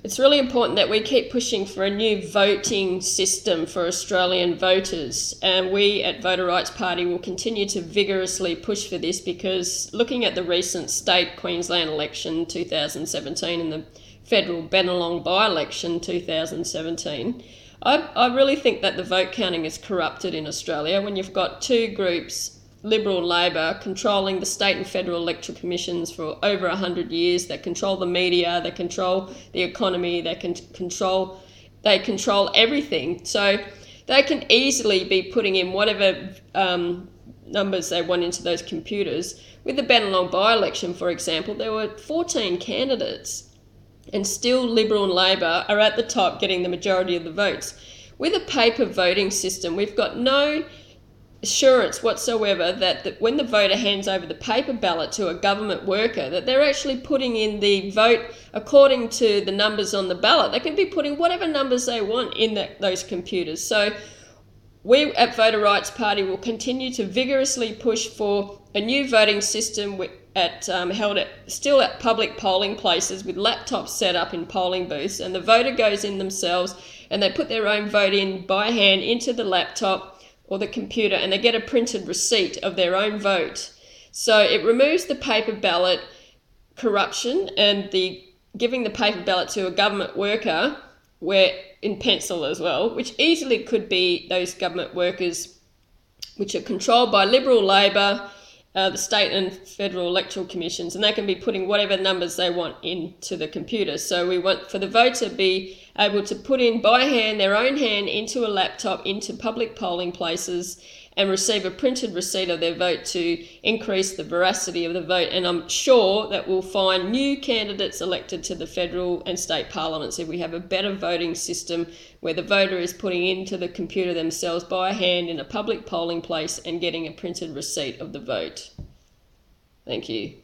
It's really important that we keep pushing for a new voting system for Australian voters, and we at Voter Rights Party will continue to vigorously push for this, because looking at the recent state Queensland election 2017 and the federal Bennelong by-election 2017, I really think that the vote counting is corrupted in Australia when you've got two groups, Liberal and Labor, controlling the state and federal electoral commissions for over 100 years. They control the media, they control the economy, they control everything. So they can easily be putting in whatever numbers they want into those computers. With the Bennelong by-election, for example, there were 14 candidates, and still Liberal and Labor are at the top getting the majority of the votes. With a paper voting system, we've got no assurance whatsoever that when the voter hands over the paper ballot to a government worker, that they're actually putting in the vote according to the numbers on the ballot. They can be putting whatever numbers they want in those computers. So we at Voter Rights Party will continue to vigorously push for a new voting system still at public polling places with laptops set up in polling booths, and the voter goes in themselves and they put their own vote in by hand into the laptop or the computer, and they get a printed receipt of their own vote. So it removes the paper ballot corruption and the giving the paper ballot to a government worker, where in pencil as well, which easily could be those government workers which are controlled by Liberal, Labor, the state and federal electoral commissions, and they can be putting whatever numbers they want into the computer. So we want for the voter to be able to put in by hand, their own hand, into a laptop, into public polling places, and receive a printed receipt of their vote to increase the veracity of the vote. And I'm sure that we'll find new candidates elected to the federal and state parliaments if we have a better voting system where the voter is putting into the computer themselves by hand in a public polling place and getting a printed receipt of the vote. Thank you.